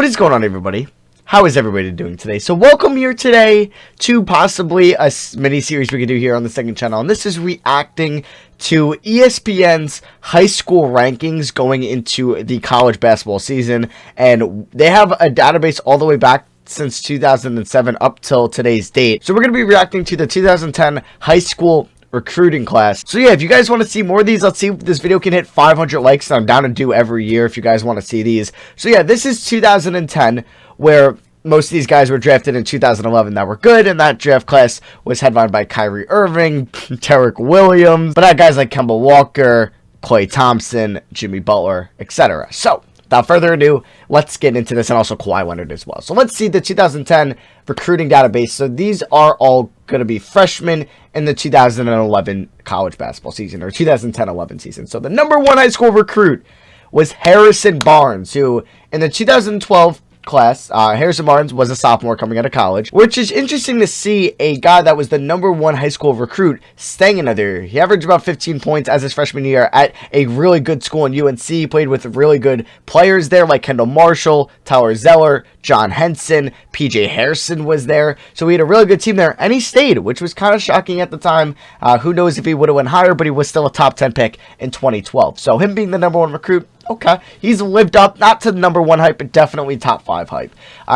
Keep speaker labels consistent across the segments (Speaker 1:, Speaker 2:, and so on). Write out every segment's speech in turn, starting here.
Speaker 1: What is going on, everybody? How is everybody doing today? So welcome here today to possibly a mini series we can do here on the second channel, and this is reacting to ESPN's high school rankings going into the college basketball season. And they have a database all the way back since 2007 up till today's date. So we're going to be reacting to the 2010 high school recruiting class. So yeah, if you guys want to see more of these, let's see if this video can hit 500 likes. I'm down to do every year if you guys want to see these. So yeah, this is 2010, where most of these guys were drafted in 2011 that were good, and that draft class was headlined by Kyrie Irving, Tarek Williams, but guys like Kemba Walker, Klay Thompson, Jimmy Butler, etc. So without further ado, let's get into this, and also Kawhi Leonard as well. So let's see the 2010 recruiting database. So these are all going to be freshmen in the 2011 college basketball season, or 2010-11 season. So the number one high school recruit was Harrison Barnes, who in the 2012 class, Harrison Barnes was a sophomore coming out of college, which is interesting to see a guy that was the number one high school recruit staying another year. He averaged about 15 points as his freshman year at a really good school in UNC. He played with really good players there like Kendall Marshall, Tyler Zeller, John Henson, PJ Harrison was there. So he had a really good team there, and he stayed, which was kind of shocking at the time. Who knows if he would have went higher, but he was still a top 10 pick in 2012. So him being the number one recruit, okay, he's lived up, not to the number one hype, but definitely top 5 hype.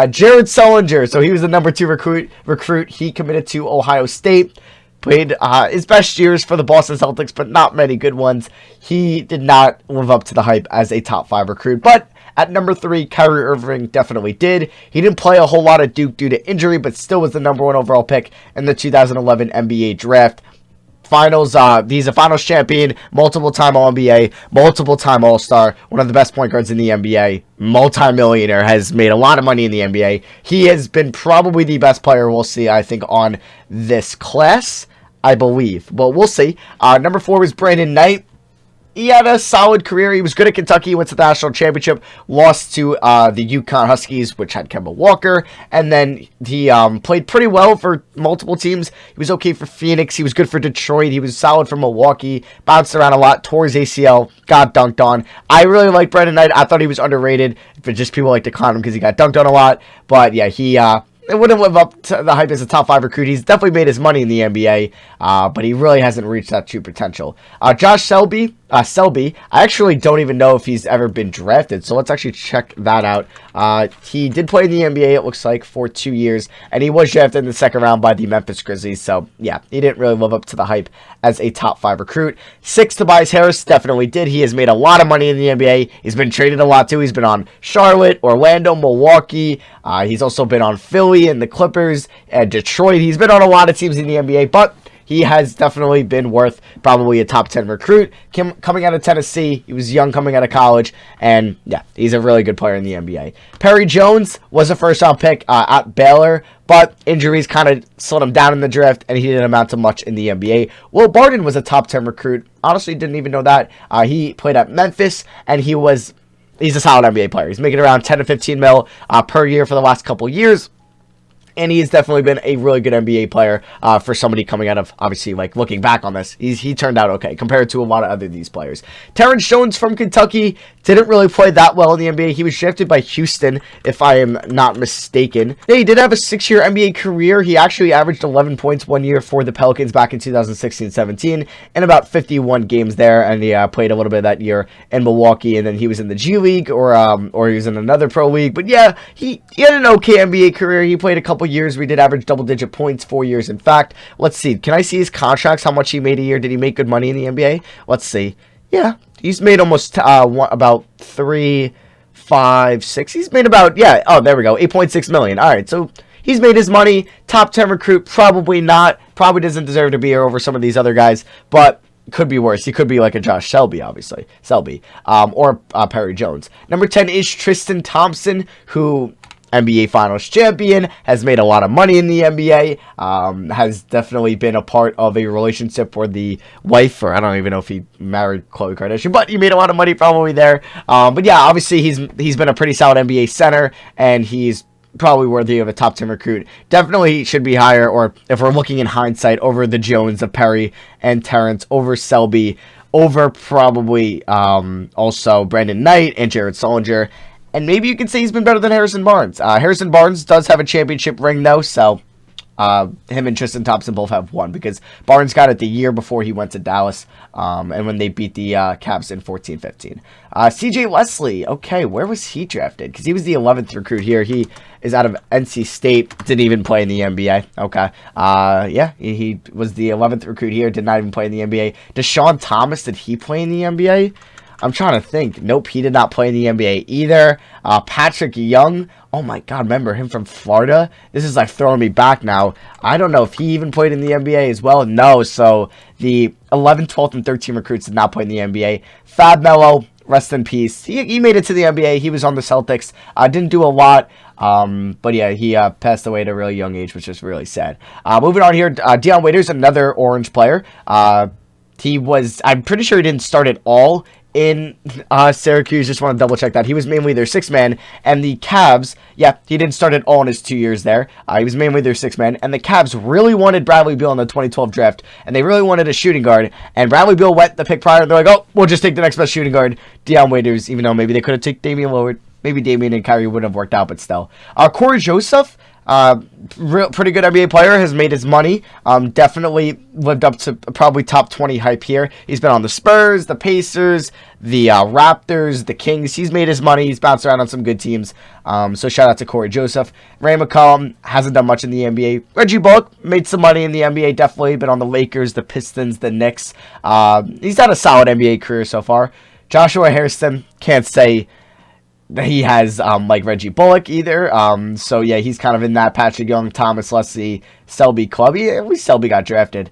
Speaker 1: Jared Sullinger, so he was the number 2 recruit. He committed to Ohio State, played his best years for the Boston Celtics, but not many good ones. He did not live up to the hype as a top 5 recruit, but at number 3, Kyrie Irving definitely did. He didn't play a whole lot at Duke due to injury, but still was the number 1 overall pick in the 2011 NBA draft. Finals, he's a finals champion, multiple-time All-NBA, multiple-time All-Star, one of the best point guards in the NBA, multi-millionaire, has made a lot of money in the NBA. He has been probably the best player we'll see, I think, on this class, I believe. But we'll see. Number 4 was Brandon Knight. He had a solid career. He was good at Kentucky. He went to the national championship, lost to the UConn Huskies, which had Kemba Walker, and then he played pretty well for multiple teams. He was okay for Phoenix. He was good for Detroit. He was solid for Milwaukee. Bounced around a lot. Tore his ACL. Got dunked on. I really like Brandon Knight. I thought he was underrated, but just people like to clown him because he got dunked on a lot. But yeah, he it wouldn't live up to the hype as a top 5 recruit. He's definitely made his money in the NBA, but he really hasn't reached that true potential. Josh Selby, I actually don't even know if he's ever been drafted, so let's actually check that out. He did play in the NBA, it looks like, for 2 years, and he was drafted in the second round by the Memphis Grizzlies, so yeah, he didn't really live up to the hype as a top 5 recruit. 6, Tobias Harris definitely did. He has made a lot of money in the NBA. He's been traded a lot too. He's been on Charlotte, Orlando, Milwaukee. He's also been on Philly and the Clippers and Detroit. He's been on a lot of teams in the NBA, but he has definitely been worth probably a top 10 recruit. Coming out of Tennessee, he was young coming out of college, and yeah, he's a really good player in the NBA. Perry Jones was a first-round pick at Baylor, but injuries kind of slowed him down in the draft, and he didn't amount to much in the NBA. Will Barton was a top 10 recruit. Honestly, didn't even know that. He played at Memphis, and he's a solid NBA player. He's making around 10 to 15 mil per year for the last couple years. And he's definitely been a really good NBA player for somebody coming out of, obviously, like, looking back on this. He turned out okay compared to a lot of other these players. Terrence Jones from Kentucky didn't really play that well in the NBA. He was drafted by Houston, if I am not mistaken. Yeah, he did have a 6-year NBA career. He actually averaged 11 points 1 year for the Pelicans back in 2016-17 and about 51 games there. And he played a little bit that year in Milwaukee, and then he was in the G League or he was in another pro league. But yeah, he had an okay NBA career. He played a couple years. We did average double-digit points 4 years. In fact, let's see. Can I see his contracts? How much he made a year? Did he make good money in the NBA? Let's see. Yeah, he's made almost about 3, 5, 6. He's made about, yeah. Oh, there we go. 8.6 million. All right, so he's made his money. Top 10 recruit, probably not. Probably doesn't deserve to be here over some of these other guys, but could be worse. He could be like a Josh Selby, obviously. Or Perry Jones. Number 10 is Tristan Thompson, who NBA Finals champion, has made a lot of money in the NBA, has definitely been a part of a relationship where the wife, or I don't even know if he married Khloe Kardashian, but he made a lot of money probably there. But yeah, obviously he's been a pretty solid NBA center, and he's probably worthy of a top 10 recruit. Definitely should be higher, or if we're looking in hindsight, over the Jones of Perry and Terrence, over Selby, over probably also Brandon Knight and Jared Sullinger. And maybe you can say he's been better than Harrison Barnes. Harrison Barnes does have a championship ring, though, so him and Tristan Thompson both have one, because Barnes got it the year before he went to Dallas, and when they beat the Cavs in 14-15. CJ Wesley, okay, where was he drafted? Because he was the 11th recruit here. He is out of NC State, didn't even play in the NBA. Okay, yeah, he was the 11th recruit here, did not even play in the NBA. Deshaun Thomas, did he play in the NBA? I'm trying to think. Nope, he did not play in the NBA either. Patrick Young. Oh my God, remember him from Florida? This is like throwing me back now. I don't know if he even played in the NBA as well. No, so the 11th, 12th, and 13th recruits did not play in the NBA. Fab Melo, rest in peace. He made it to the NBA. He was on the Celtics. Didn't do a lot. But yeah, he passed away at a really young age, which is really sad. Moving on here, Dion Waiters, another Orange player. He was, I'm pretty sure he didn't start at all in Syracuse. Just want to double check that. He was mainly their sixth man, and the Cavs, yeah, he didn't start at all in his 2 years there. He was mainly their sixth man, and the Cavs really wanted Bradley Beal in the 2012 draft, and they really wanted a shooting guard, and Bradley Beal went the pick prior, and they're like, oh, we'll just take the next best shooting guard, Dion Waiters, even though maybe they could have taken Damian Lillard. Maybe Damian and Kyrie wouldn't have worked out, but still. Corey Joseph, pretty good NBA player, has made his money. Definitely lived up to probably top 20 hype here. He's been on the Spurs, the Pacers, the Raptors, the Kings. He's made his money. He's bounced around on some good teams. So shout out to Corey Joseph. Ray McCollum hasn't done much in the NBA. Reggie Bullock made some money in the NBA, definitely. Been on the Lakers, the Pistons, the Knicks. He's had a solid NBA career so far. Joshua Hairston, can't say he has like Reggie Bullock either. So yeah, he's kind of in that Patrick Young, Thomas Leslie, Selby club. Yeah, at least Selby got drafted.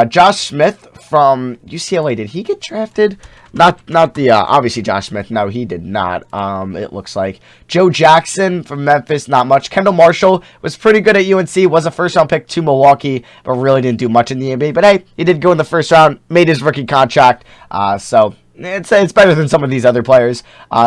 Speaker 1: Josh Smith from UCLA, did he get drafted? Not the obviously Josh Smith. No, he did not. It looks like Joe Jackson from Memphis, not much. Kendall Marshall was pretty good at UNC. Was a first round pick to Milwaukee, but really didn't do much in the NBA. But hey, he did go in the first round, made his rookie contract. So it's better than some of these other players.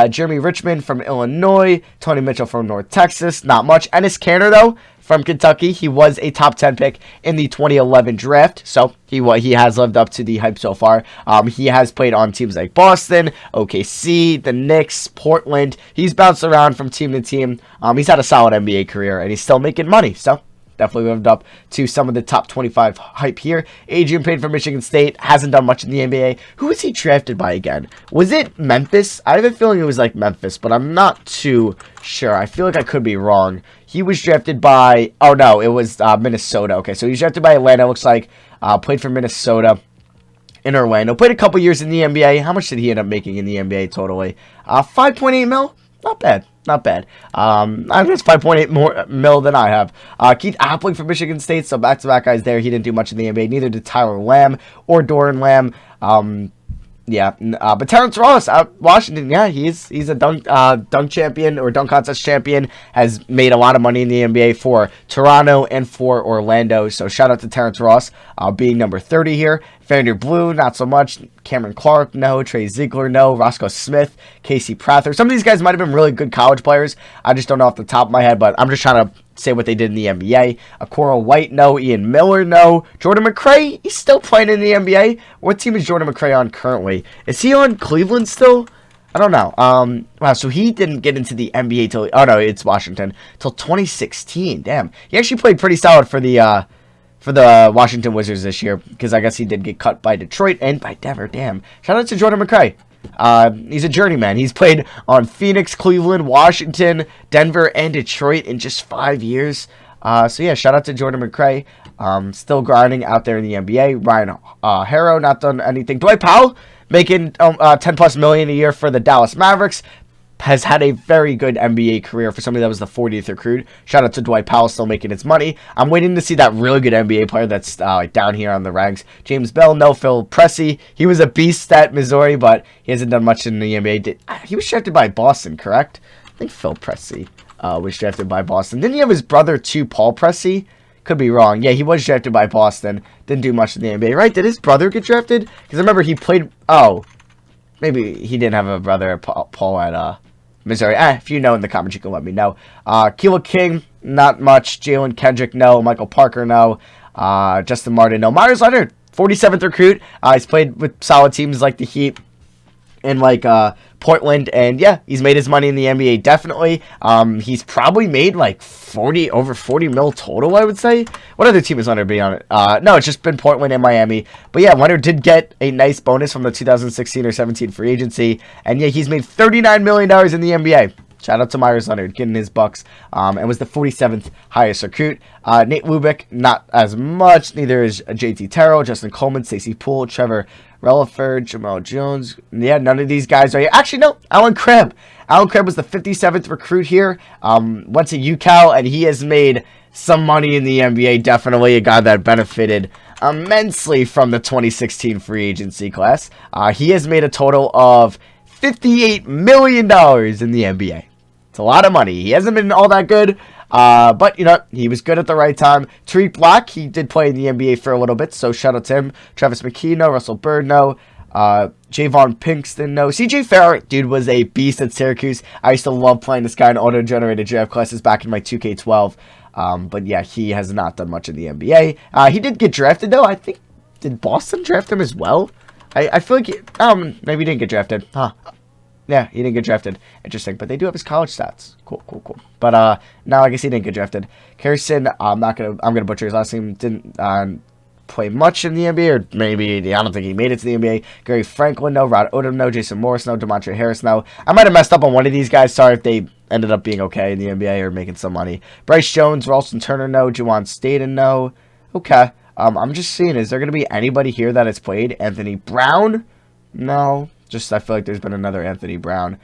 Speaker 1: Jeremy Richmond from Illinois. Tony Mitchell from North Texas. Not much. Ennis Cantor, though, from Kentucky. He was a top 10 pick in the 2011 draft. So he has lived up to the hype so far. He has played on teams like Boston, OKC, the Knicks, Portland. He's bounced around from team to team. He's had a solid NBA career, and he's still making money. So definitely lived up to some of the top 25 hype here. Adrian Payne from Michigan State hasn't done much in the NBA. Who was he drafted by again? Was it Memphis? I have a feeling it was like Memphis, but I'm not too sure. I feel like I could be wrong. He was drafted by, oh no, it was Minnesota. Okay, so he was drafted by Atlanta, looks like. Played for Minnesota in Orlando. Played a couple years in the NBA. How much did he end up making in the NBA totally? 5.8 mil? Not bad. Not bad. I guess 5.8 more mil than I have. Keith Appling from Michigan State, so back-to-back guys there. He didn't do much in the NBA. Neither did Tyler Lamb or Doran Lamb. Yeah, but Terrence Ross out Washington, yeah, he's a dunk champion or dunk contest champion. Has made a lot of money in the NBA for Toronto and for Orlando. So shout out to Terrence Ross, being number 30 here. Vander Blue, not so much. Cameron Clark, no. Trey Ziegler, no. Roscoe Smith, Casey Prather. Some of these guys might have been really good college players. I just don't know off the top of my head, but I'm just trying to say what they did in the NBA. Coral White, no. Ian Miller, no. Jordan McRae, he's still playing in the NBA. What team is Jordan McRae on currently? Is he on Cleveland still? I don't know. Wow, so he didn't get into the NBA till, oh no, it's Washington, till 2016. Damn. He actually played pretty solid for the Washington Wizards this year, because I guess he did get cut by Detroit and by Denver. Damn. Shout out to Jordan McRae. He's a journeyman. He's played on Phoenix, Cleveland, Washington, Denver, and Detroit in just 5 years. So yeah, shout out to Jordan McRae. Still grinding out there in the NBA. Ryan Harrow, not done anything. Dwight Powell, making 10 plus million a year for the Dallas Mavericks. Has had a very good NBA career for somebody that was the 40th recruit. Shout out to Dwight Powell, still making his money. I'm waiting to see that really good NBA player that's down here on the ranks. James Bell, no. Phil Pressey, he was a beast at Missouri, but he hasn't done much in the NBA. He was drafted by Boston, correct? I think Phil Pressey was drafted by Boston. Didn't he have his brother too, Paul Pressey? Could be wrong. Yeah, he was drafted by Boston. Didn't do much in the NBA, right? Did his brother get drafted? Because I remember he played... Oh, maybe he didn't have a brother, Paul, at... Missouri. If you know in the comments, you can let me know. Keela King, not much. Jalen Kendrick, no. Michael Parker, no. Justin Martin, no. Myers Leonard, 47th recruit. He's played with solid teams like the Heat in like Portland, and yeah, he's made his money in the NBA definitely. He's probably made like over 40 mil total, I would say. What other team is Leonard be on it? No, it's just been Portland and Miami. But yeah, Leonard did get a nice bonus from the 2016 or 17 free agency, and yeah, he's made $39 million in the NBA. Shout out to Myers Leonard getting his bucks, and was the 47th highest recruit. Nate Lubick, not as much. Neither is JT Terrell, Justin Coleman, Stacey Poole, Trevor Relaford, Jamal Jones. Yeah, none of these guys are here. Actually, no, Alan Crabb. Alan Crabb was the 57th recruit here. Went to UCal, and he has made some money in the NBA. Definitely a guy that benefited immensely from the 2016 free agency class. He has made a total of $58 million in the NBA. It's a lot of money. He hasn't been all that good, but, you know, he was good at the right time. Tariq Black, he did play in the NBA for a little bit, so shout out to him. Travis McKee, no. Russell Bird, no. Javon Pinkston, no. CJ Farrell, dude, was a beast at Syracuse. I used to love playing this guy in auto-generated draft classes back in my 2K12. But, yeah, he has not done much in the NBA. He did get drafted, though. I think, did Boston draft him as well? I feel like, maybe he didn't get drafted. Huh. Yeah, he didn't get drafted. Interesting. But they do have his college stats. Cool. But, no, I guess he didn't get drafted. Harrison, I'm gonna butcher his last name. Didn't, play much in the NBA, or maybe, I don't think he made it to the NBA. Gary Franklin, no. Rod Odom, no. Jason Morris, no. DeMontre Harris, no. I might have messed up on one of these guys. Sorry if they ended up being okay in the NBA or making some money. Bryce Jones, Ralston Turner, no. Juwan Staten, no. Okay. I'm just seeing, is there going to be anybody here that has played? Anthony Brown? No. Just, I feel like there's been another Anthony Brown.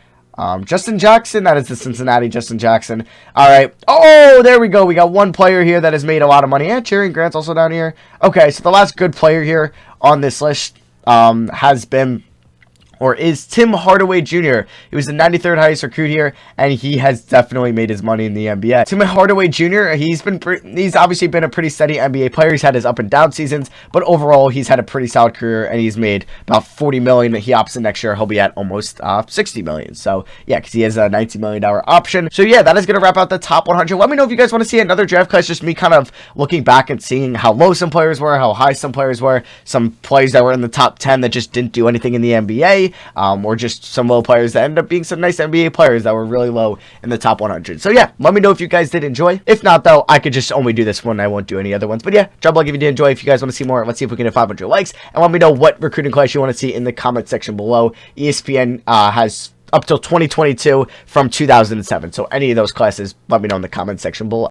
Speaker 1: Justin Jackson, that is the Cincinnati Justin Jackson. All right. Oh, there we go. We got one player here that has made a lot of money. Yeah, Cherry Grant's also down here. Okay, so the last good player here on this list has been, or is, Tim Hardaway Jr. He was the 93rd highest recruit here, and he has definitely made his money in the NBA. Tim Hardaway Jr., he's obviously been a pretty steady NBA player. He's had his up and down seasons, but overall, he's had a pretty solid career, and he's made about $40 million. He opts in next year. He'll be at almost $60 million. So, yeah, because he has a $19 million option. So, yeah, that is going to wrap out the top 100. Let me know if you guys want to see another draft class, just me kind of looking back and seeing how low some players were, how high some players were, some players that were in the top 10 that just didn't do anything in the NBA. Or just some low players that ended up being some nice NBA players that were really low in the top 100. So yeah, let me know if you guys did enjoy. If not, though, I could just only do this one. I won't do any other ones. But yeah, drop a like if you did enjoy. If you guys want to see more, let's see if we can hit 500 likes. And let me know what recruiting class you want to see in the comment section below. ESPN has up till 2022 from 2007. So any of those classes, let me know in the comment section below.